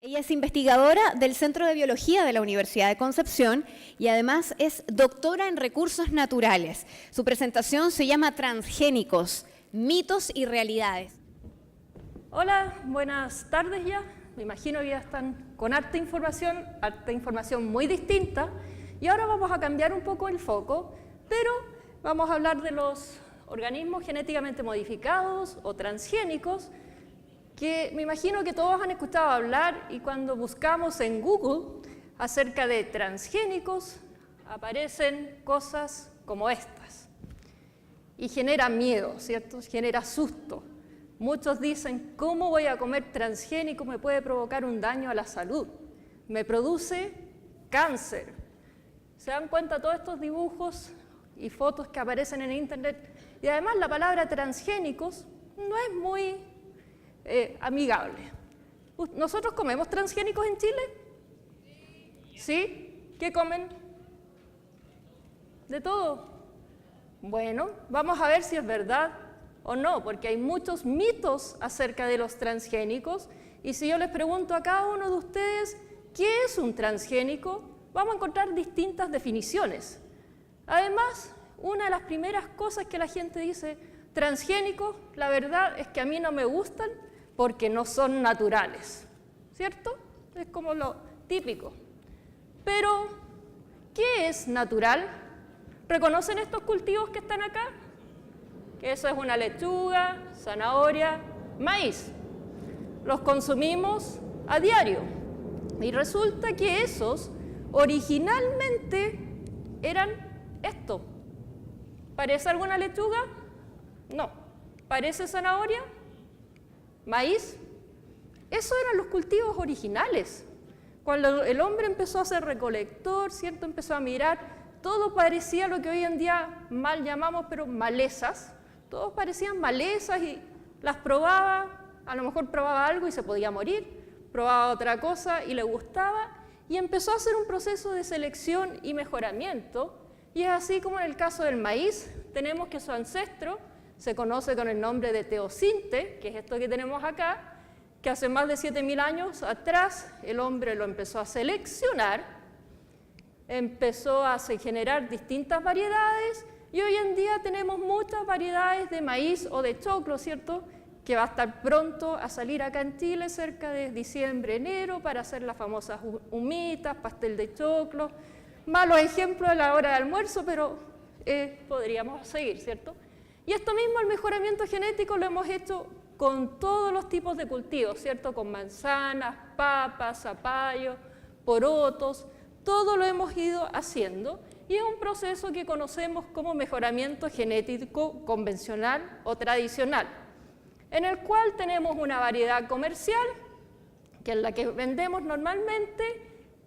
Ella es investigadora del Centro de Biología de la Universidad de Concepción y además es doctora en recursos naturales. Su presentación se llama Transgénicos, mitos y realidades. Hola, buenas tardes ya. Me imagino que ya están con harta información muy distinta. Y ahora vamos a cambiar un poco el foco, pero vamos a hablar de los organismos genéticamente modificados o transgénicos, que me imagino que todos han escuchado hablar, y cuando buscamos en Google acerca de transgénicos aparecen cosas como estas. Y genera miedo, ¿cierto? Genera susto. Muchos dicen, ¿cómo voy a comer transgénico? Me puede provocar un daño a la salud. Me produce cáncer. ¿Se dan cuenta todos estos dibujos y fotos que aparecen en internet? Y además la palabra transgénicos no es muy amigable. ¿Nosotros comemos transgénicos en Chile? ¿Sí? ¿Qué comen? De todo. Bueno, vamos a ver si es verdad o no, porque hay muchos mitos acerca de los transgénicos, y si yo les pregunto a cada uno de ustedes ¿qué es un transgénico?, vamos a encontrar distintas definiciones. Además, una de las primeras cosas que la gente dice, transgénicos, la verdad es que a mí no me gustan porque no son naturales, ¿cierto? Es como lo típico. Pero, ¿qué es natural? ¿Reconocen estos cultivos que están acá? Que eso es una lechuga, zanahoria, maíz. Los consumimos a diario. Y resulta que esos originalmente eran esto. ¿Parece alguna lechuga? No. ¿Parece zanahoria? ¿Maíz? Esos eran los cultivos originales. Cuando el hombre empezó a ser recolector, ¿cierto? Empezó a mirar, todo parecía lo que hoy en día mal llamamos, pero malezas. Todos parecían malezas y las probaba, a lo mejor probaba algo y se podía morir, probaba otra cosa y le gustaba, y empezó a hacer un proceso de selección y mejoramiento. Y es así como en el caso del maíz, tenemos que su ancestro se conoce con el nombre de teosinte, que es esto que tenemos acá, que hace más de 7.000 años atrás el hombre lo empezó a seleccionar, empezó a generar distintas variedades, y hoy en día tenemos muchas variedades de maíz o de choclo, ¿cierto?, que va a estar pronto a salir acá en Chile cerca de diciembre, enero, para hacer las famosas humitas, pastel de choclo. Malos ejemplos a la hora de almuerzo, pero podríamos seguir, ¿cierto? Y esto mismo, el mejoramiento genético, lo hemos hecho con todos los tipos de cultivos, ¿cierto? Con manzanas, papas, zapallo, porotos, todo lo hemos ido haciendo, y es un proceso que conocemos como mejoramiento genético convencional o tradicional, en el cual tenemos una variedad comercial, que es la que vendemos normalmente,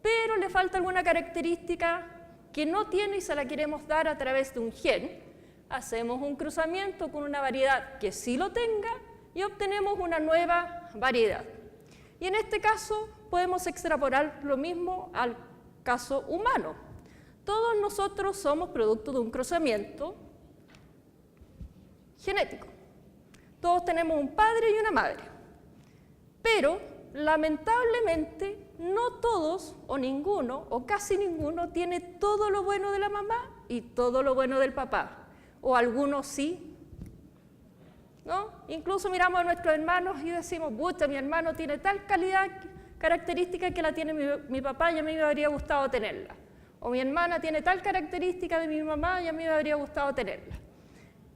pero le falta alguna característica que no tiene y se la queremos dar a través de un gen. Hacemos un cruzamiento con una variedad que sí lo tenga y obtenemos una nueva variedad. Y en este caso podemos extrapolar lo mismo al caso humano. Todos nosotros somos producto de un cruzamiento genético. Todos tenemos un padre y una madre. Pero, lamentablemente, no todos, o ninguno, o casi ninguno, tiene todo lo bueno de la mamá y todo lo bueno del papá. O algunos sí, ¿no? Incluso miramos a nuestros hermanos y decimos, pucha, mi hermano tiene tal calidad, característica que la tiene mi papá y a mí me habría gustado tenerla. O mi hermana tiene tal característica de mi mamá y a mí me habría gustado tenerla.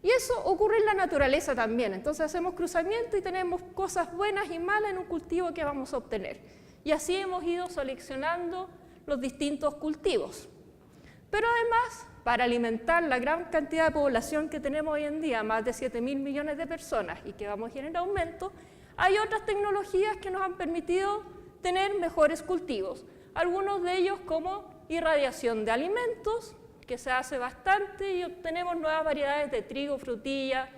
Y eso ocurre en la naturaleza también. Entonces hacemos cruzamiento y tenemos cosas buenas y malas en un cultivo que vamos a obtener. Y así hemos ido seleccionando los distintos cultivos. Pero además, para alimentar la gran cantidad de población que tenemos hoy en día, más de 7.000 millones de personas, y que vamos a ir en aumento, hay otras tecnologías que nos han permitido tener mejores cultivos. Algunos de ellos como irradiación de alimentos, que se hace bastante, y obtenemos nuevas variedades de trigo, frutilla,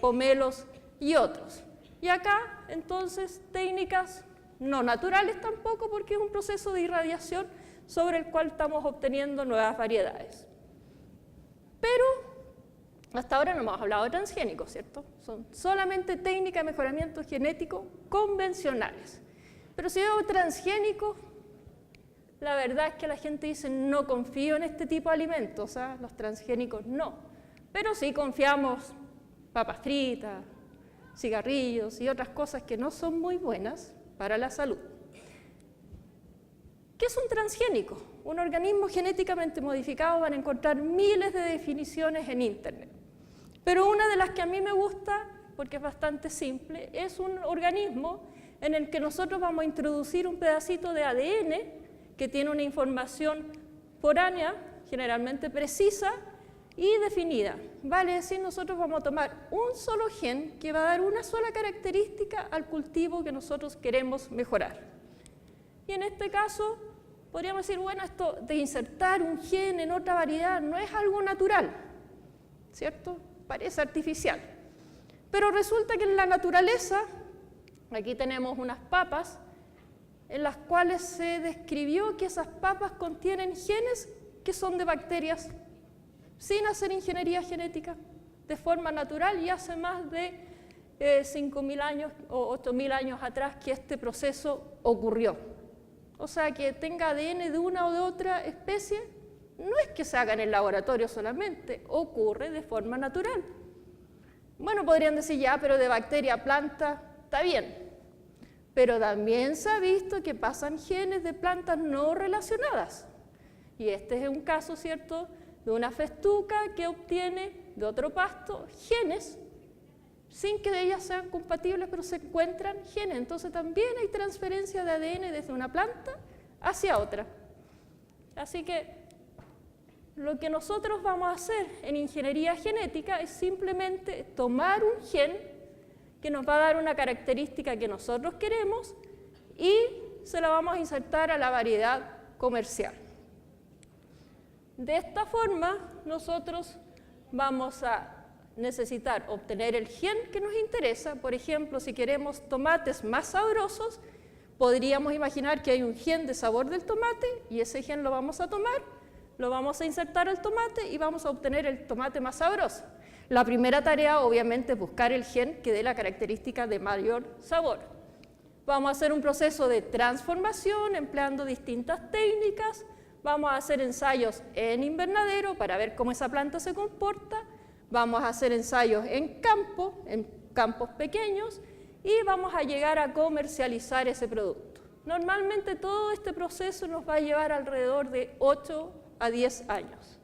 pomelos y otros. Y acá, entonces, técnicas no naturales tampoco, porque es un proceso de irradiación sobre el cual estamos obteniendo nuevas variedades. Pero hasta ahora no hemos hablado de transgénicos, ¿cierto? Son solamente técnicas de mejoramiento genético convencionales. Pero si veo transgénicos, la verdad es que la gente dice, no confío en este tipo de alimentos, los transgénicos no. Pero sí confiamos papas fritas, cigarrillos y otras cosas que no son muy buenas para la salud. ¿Qué es un transgénico? Un organismo genéticamente modificado. Van a encontrar miles de definiciones en Internet. Pero una de las que a mí me gusta, porque es bastante simple, es un organismo en el que nosotros vamos a introducir un pedacito de ADN que tiene una información foránea, generalmente precisa y definida. Vale decir, nosotros vamos a tomar un solo gen que va a dar una sola característica al cultivo que nosotros queremos mejorar. Y en este caso, podríamos decir, bueno, esto de insertar un gen en otra variedad no es algo natural, ¿cierto? Parece artificial. Pero resulta que en la naturaleza, aquí tenemos unas papas, en las cuales se describió que esas papas contienen genes que son de bacterias, sin hacer ingeniería genética, de forma natural, y hace más de 5.000 años o 8.000 años atrás que este proceso ocurrió. O sea, que tenga ADN de una o de otra especie, no es que se haga en el laboratorio solamente, ocurre de forma natural. Bueno, podrían decir ya, pero de bacteria a planta, está bien. Pero también se ha visto que pasan genes de plantas no relacionadas. Y este es un caso, ¿cierto?, de una festuca que obtiene de otro pasto genes sin que de ellas sean compatibles, pero se encuentran genes. Entonces también hay transferencia de ADN desde una planta hacia otra. Así que lo que nosotros vamos a hacer en ingeniería genética es simplemente tomar un gen que nos va a dar una característica que nosotros queremos y se la vamos a insertar a la variedad comercial. De esta forma, nosotros vamos a necesitar obtener el gen que nos interesa. Por ejemplo, si queremos tomates más sabrosos, podríamos imaginar que hay un gen de sabor del tomate y ese gen lo vamos a tomar, lo vamos a insertar al tomate y vamos a obtener el tomate más sabroso. La primera tarea, obviamente, es buscar el gen que dé la característica de mayor sabor. Vamos a hacer un proceso de transformación empleando distintas técnicas. Vamos a hacer ensayos en invernadero para ver cómo esa planta se comporta. Vamos a hacer ensayos en campos pequeños, y vamos a llegar a comercializar ese producto. Normalmente todo este proceso nos va a llevar alrededor de 8 a 10 años.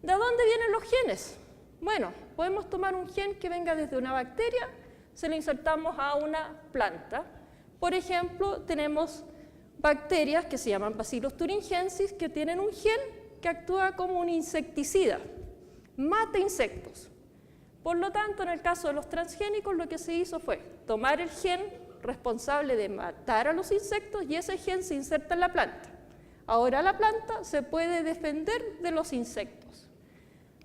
¿De dónde vienen los genes? Bueno, podemos tomar un gen que venga desde una bacteria, se lo insertamos a una planta. Por ejemplo, tenemos bacterias que se llaman Bacillus thuringiensis, que tienen un gen que actúa como un insecticida, mata insectos. Por lo tanto, en el caso de los transgénicos, lo que se hizo fue tomar el gen responsable de matar a los insectos y ese gen se inserta en la planta. Ahora la planta se puede defender de los insectos.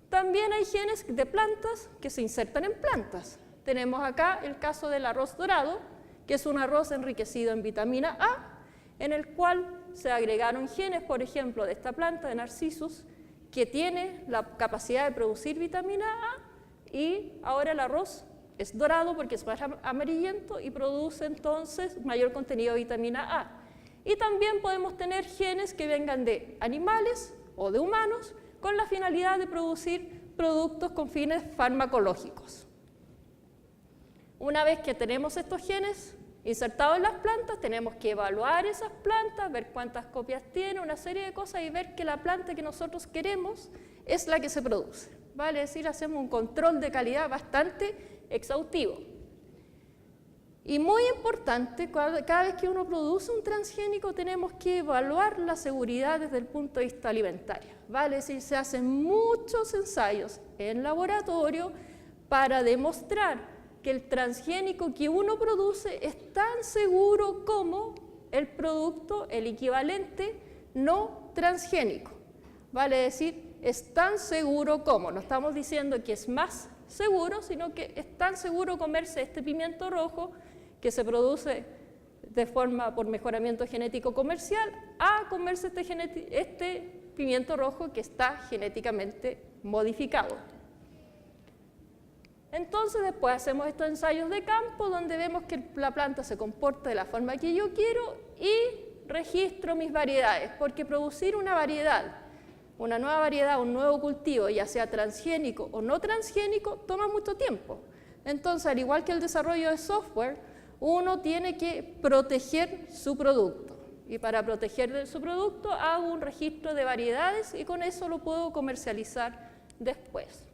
También hay genes de plantas que se insertan en plantas. Tenemos acá el caso del arroz dorado, que es un arroz enriquecido en vitamina A, en el cual se agregaron genes, por ejemplo, de esta planta de Narcissus, que tiene la capacidad de producir vitamina A, y ahora el arroz es dorado porque es más amarillento y produce entonces mayor contenido de vitamina A. Y también podemos tener genes que vengan de animales o de humanos con la finalidad de producir productos con fines farmacológicos. Una vez que tenemos estos genes insertados en las plantas, tenemos que evaluar esas plantas, ver cuántas copias tiene, una serie de cosas, y ver que la planta que nosotros queremos es la que se produce. Vale decir, hacemos un control de calidad bastante exhaustivo. Y muy importante, cada vez que uno produce un transgénico tenemos que evaluar la seguridad desde el punto de vista alimentario. Vale decir, se hacen muchos ensayos en laboratorio para demostrar que el transgénico que uno produce es tan seguro como el producto, el equivalente no transgénico. Vale decir, es tan seguro como, no estamos diciendo que es más seguro, sino que es tan seguro comerse este pimiento rojo que se produce de forma por mejoramiento genético comercial, a comerse este pimiento rojo que está genéticamente modificado. Entonces después hacemos estos ensayos de campo donde vemos que la planta se comporta de la forma que yo quiero y registro mis variedades, porque producir una variedad, una nueva variedad, un nuevo cultivo, ya sea transgénico o no transgénico, toma mucho tiempo. Entonces, al igual que el desarrollo de software, uno tiene que proteger su producto. Y para proteger su producto hago un registro de variedades y con eso lo puedo comercializar después.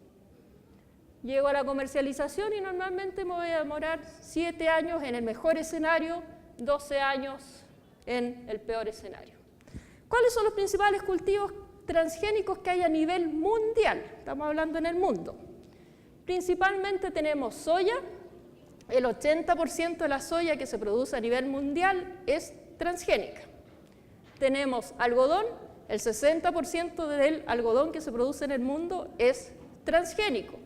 Llego a la comercialización y normalmente me voy a demorar 7 años en el mejor escenario, 12 años en el peor escenario. ¿Cuáles son los principales cultivos transgénicos que hay a nivel mundial? Estamos hablando en el mundo. Principalmente tenemos soya. El 80% de la soya que se produce a nivel mundial es transgénica. Tenemos algodón. El 60% del algodón que se produce en el mundo es transgénico.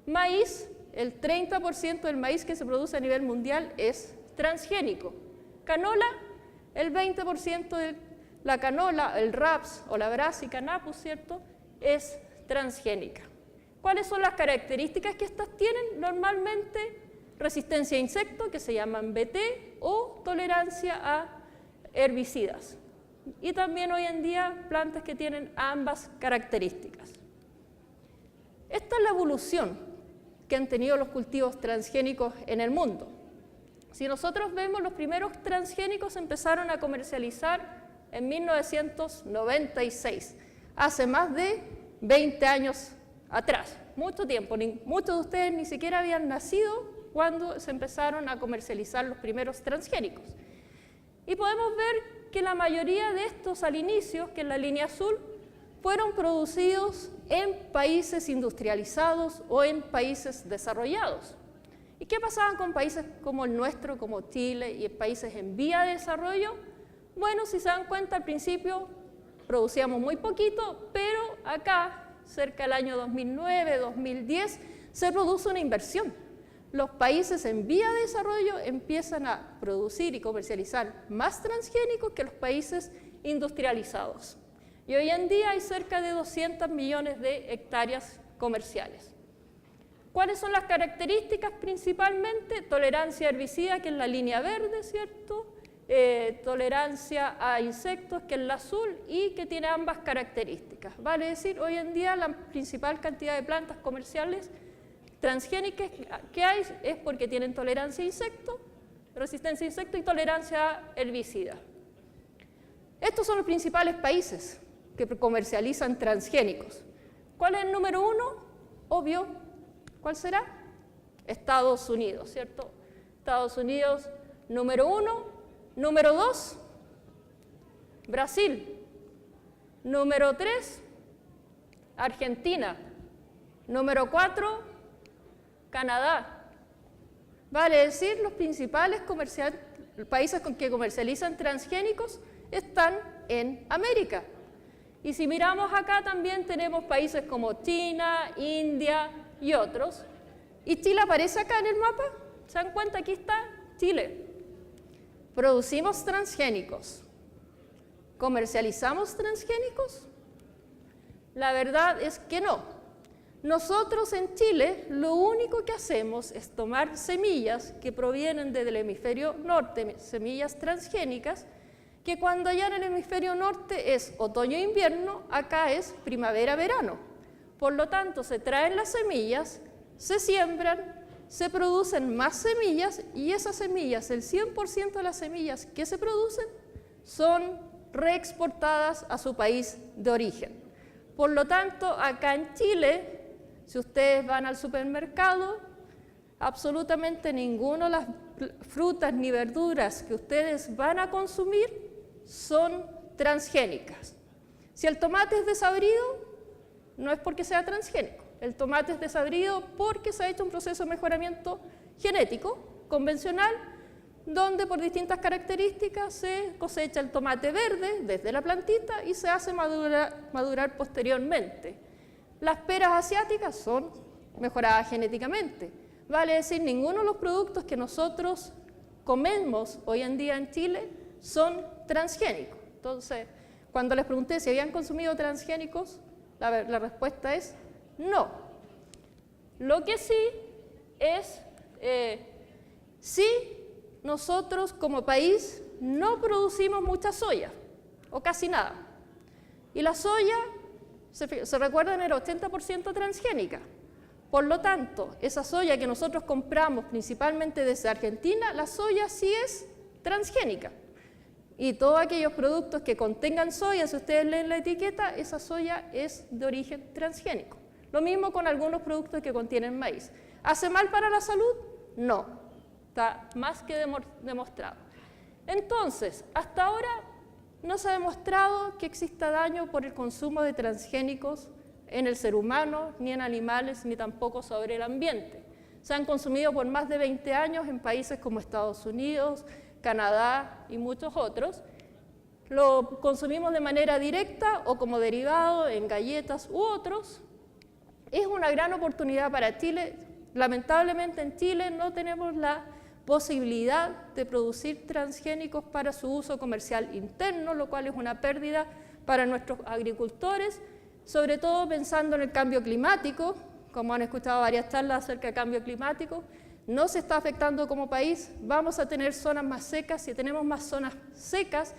Maíz, el 30% del maíz que se produce a nivel mundial es transgénico. Canola, el 20% de la canola, el raps o la Brassica napus, ¿cierto?, es transgénica. ¿Cuáles son las características que estas tienen? Normalmente resistencia a insectos, que se llaman BT, o tolerancia a herbicidas. Y también hoy en día plantas que tienen ambas características. Esta es la evolución que han tenido los cultivos transgénicos en el mundo. Si nosotros vemos, los primeros transgénicos empezaron a comercializar en 1996, hace más de 20 años atrás, mucho tiempo. Muchos de ustedes ni siquiera habían nacido cuando se empezaron a comercializar los primeros transgénicos. Y podemos ver que la mayoría de estos al inicio, que es la línea azul, fueron producidos en países industrializados o en países desarrollados. ¿Y qué pasaba con países como el nuestro, como Chile, y en países en vía de desarrollo? Bueno, si se dan cuenta, al principio producíamos muy poquito, pero acá, cerca del año 2009, 2010, se produce una inversión. Los países en vía de desarrollo empiezan a producir y comercializar más transgénicos que los países industrializados. Y hoy en día hay cerca de 200 millones de hectáreas comerciales. ¿Cuáles son las características principalmente? Tolerancia a herbicida, que es la línea verde, ¿cierto? Tolerancia a insectos, que es la azul, y que tiene ambas características. Vale decir, hoy en día la principal cantidad de plantas comerciales transgénicas que hay es porque tienen tolerancia a insectos, resistencia a insectos y tolerancia a herbicida. Estos son los principales países que comercializan transgénicos. ¿Cuál es el número uno? Obvio. ¿Cuál será? Estados Unidos, ¿cierto? Estados Unidos, número uno. Número dos, Brasil. Número tres, Argentina. Número cuatro, Canadá. Vale decir, los principales países que comercializan transgénicos están en América. Y si miramos acá también tenemos países como China, India y otros. ¿Y Chile aparece acá en el mapa? ¿Se dan cuenta? Aquí está Chile. ¿Producimos transgénicos? ¿Comercializamos transgénicos? La verdad es que no. Nosotros en Chile lo único que hacemos es tomar semillas que provienen del hemisferio norte, semillas transgénicas, que cuando allá en el hemisferio norte es otoño e invierno, acá es primavera-verano. Por lo tanto, se traen las semillas, se siembran, se producen más semillas y esas semillas, el 100% de las semillas que se producen, son reexportadas a su país de origen. Por lo tanto, acá en Chile, si ustedes van al supermercado, absolutamente ninguna de las frutas ni verduras que ustedes van a consumir son transgénicas. Si el tomate es desabrido, no es porque sea transgénico. El tomate es desabrido porque se ha hecho un proceso de mejoramiento genético convencional, donde por distintas características se cosecha el tomate verde desde la plantita y se hace madurar posteriormente. Las peras asiáticas son mejoradas genéticamente. Vale decir, ninguno de los productos que nosotros comemos hoy en día en Chile son transgénicos. Entonces, cuando les pregunté si habían consumido transgénicos, la respuesta es no. Lo que sí es si nosotros como país no producimos mucha soya, o casi nada. Y la soya, se recuerdan, era 80% transgénica. Por lo tanto, esa soya que nosotros compramos principalmente desde Argentina, la soya sí es transgénica. Y todos aquellos productos que contengan soya, si ustedes leen la etiqueta, esa soya es de origen transgénico. Lo mismo con algunos productos que contienen maíz. ¿Hace mal para la salud? No. Está más que demostrado. Entonces, hasta ahora no se ha demostrado que exista daño por el consumo de transgénicos en el ser humano, ni en animales, ni tampoco sobre el ambiente. Se han consumido por más de 20 años en países como Estados Unidos, Canadá y muchos otros. Lo consumimos de manera directa o como derivado en galletas u otros. Es una gran oportunidad para Chile. Lamentablemente en Chile no tenemos la posibilidad de producir transgénicos para su uso comercial interno, lo cual es una pérdida para nuestros agricultores, sobre todo pensando en el cambio climático. Como han escuchado varias charlas acerca del cambio climático, no se está afectando como país, vamos a tener zonas más secas. Si tenemos más zonas secas,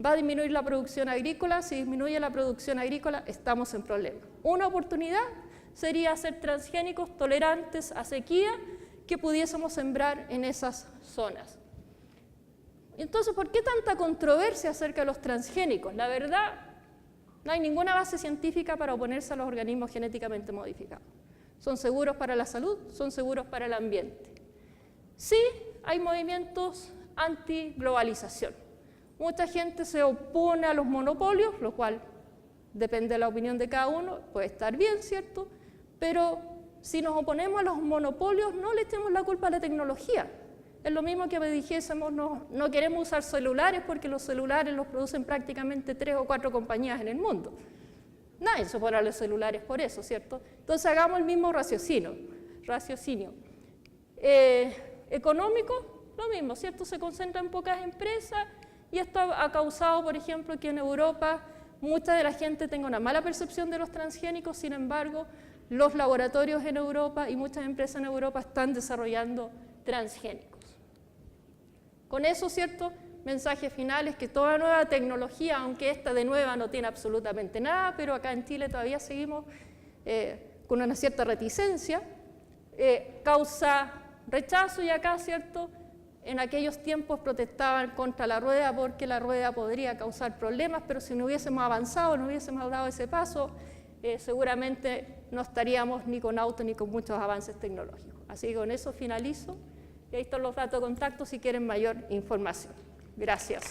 va a disminuir la producción agrícola. Si disminuye la producción agrícola, estamos en problemas. Una oportunidad sería hacer transgénicos tolerantes a sequía que pudiésemos sembrar en esas zonas. Entonces, ¿por qué tanta controversia acerca de los transgénicos? La verdad, no hay ninguna base científica para oponerse a los organismos genéticamente modificados. Son seguros para la salud, son seguros para el ambiente. Sí, hay movimientos anti-globalización. Mucha gente se opone a los monopolios, lo cual depende de la opinión de cada uno, puede estar bien, ¿cierto? Pero si nos oponemos a los monopolios, no le echemos la culpa a la tecnología. Es lo mismo que dijésemos, no queremos usar celulares porque los celulares los producen prácticamente 3 o 4 compañías en el mundo. Nadie se opone a los celulares por eso, ¿cierto? Entonces hagamos el mismo raciocinio. Económico, lo mismo, ¿cierto? Se concentra en pocas empresas y esto ha causado, por ejemplo, que en Europa mucha de la gente tenga una mala percepción de los transgénicos. Sin embargo, los laboratorios en Europa y muchas empresas en Europa están desarrollando transgénicos. Con eso, ¿cierto? Mensaje final es que toda nueva tecnología, aunque esta de nueva no tiene absolutamente nada, pero acá en Chile todavía seguimos con una cierta reticencia, causa rechazo. Y acá, ¿cierto?, en aquellos tiempos protestaban contra la rueda porque la rueda podría causar problemas, pero si no hubiésemos avanzado, no hubiésemos dado ese paso, seguramente no estaríamos ni con autos ni con muchos avances tecnológicos. Así que con eso finalizo y ahí están los datos de contacto si quieren mayor información. Gracias.